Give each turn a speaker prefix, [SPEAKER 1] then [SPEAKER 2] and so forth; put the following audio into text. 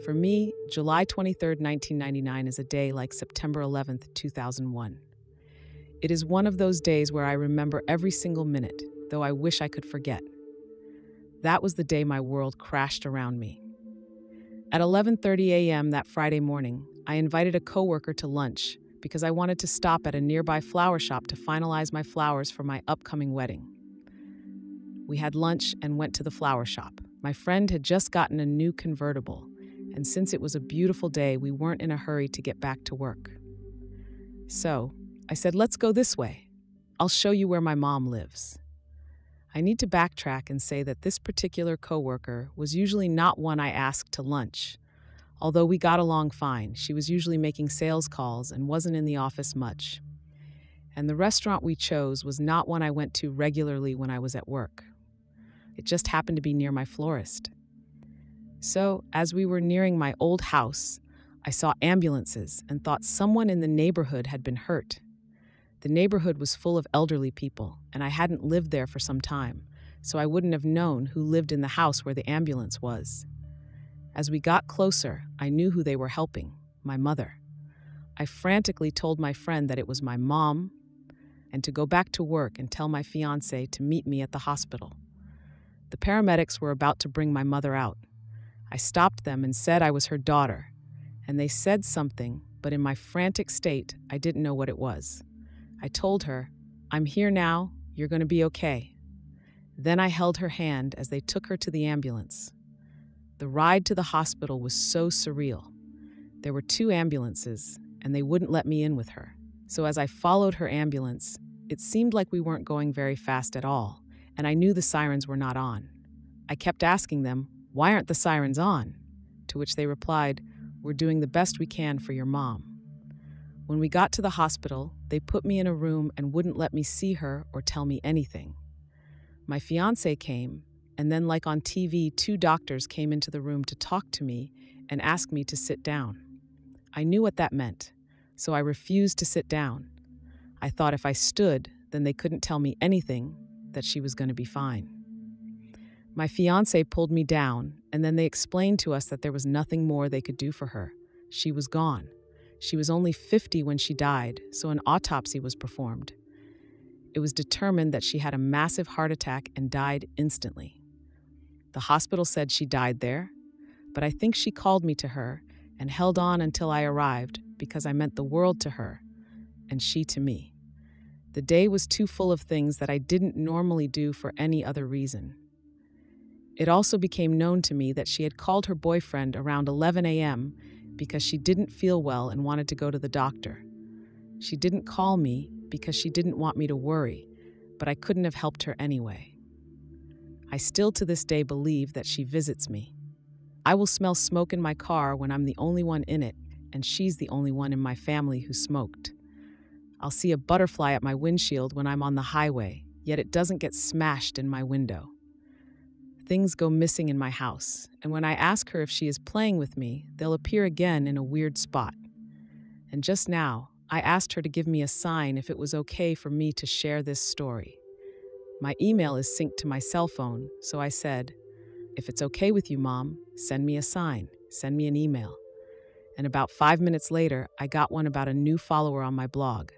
[SPEAKER 1] For me, July 23rd, 1999 is a day like September 11th, 2001. It is one of those days where I remember every single minute, though I wish I could forget. That was the day my world crashed around me. At 11:30 a.m. that Friday morning, I invited a coworker to lunch because I wanted to stop at a nearby flower shop to finalize my flowers for my upcoming wedding. We had lunch and went to the flower shop. My friend had just gotten a new convertible, and since it was a beautiful day, we weren't in a hurry to get back to work. So, I said, let's go this way. I'll show you where my mom lives. I need to backtrack and say that this particular coworker was usually not one I asked to lunch. Although we got along fine, she was usually making sales calls and wasn't in the office much. And the restaurant we chose was not one I went to regularly when I was at work. It just happened to be near my florist. So, as we were nearing my old house, I saw ambulances and thought someone in the neighborhood had been hurt. The neighborhood was full of elderly people, and I hadn't lived there for some time, so I wouldn't have known who lived in the house where the ambulance was. As we got closer, I knew who they were helping, my mother. I frantically told my friend that it was my mom and to go back to work and tell my fiancé to meet me at the hospital. The paramedics were about to bring my mother out. I stopped them and said I was her daughter, and they said something, but in my frantic state, I didn't know what it was. I told her, "I'm here now, you're going to be okay." Then I held her hand as they took her to the ambulance. The ride to the hospital was so surreal. There were 2 ambulances, and they wouldn't let me in with her. So as I followed her ambulance, it seemed like we weren't going very fast at all, and I knew the sirens were not on. I kept asking them, "Why aren't the sirens on?" To which they replied, "We're doing the best we can for your mom." When we got to the hospital, they put me in a room and wouldn't let me see her or tell me anything. My fiancé came, and then like on TV, 2 doctors came into the room to talk to me and ask me to sit down. I knew what that meant, so I refused to sit down. I thought if I stood, then they couldn't tell me anything, that she was going to be fine. My fiancé pulled me down, and then they explained to us that there was nothing more they could do for her. She was gone. She was only 50 when she died, so an autopsy was performed. It was determined that she had a massive heart attack and died instantly. The hospital said she died there, but I think she called me to her and held on until I arrived because I meant the world to her, and she to me. The day was too full of things that I didn't normally do for any other reason. It also became known to me that she had called her boyfriend around 11 a.m. because she didn't feel well and wanted to go to the doctor. She didn't call me because she didn't want me to worry, but I couldn't have helped her anyway. I still to this day believe that she visits me. I will smell smoke in my car when I'm the only one in it, and she's the only one in my family who smoked. I'll see a butterfly at my windshield when I'm on the highway, yet it doesn't get smashed in my window. Things go missing in my house, and when I ask her if she is playing with me, they'll appear again in a weird spot. And just now, I asked her to give me a sign if it was okay for me to share this story. My email is synced to my cell phone, so I said, "If it's okay with you, Mom, send me a sign, send me an email." And about 5 minutes later, I got one about a new follower on my blog.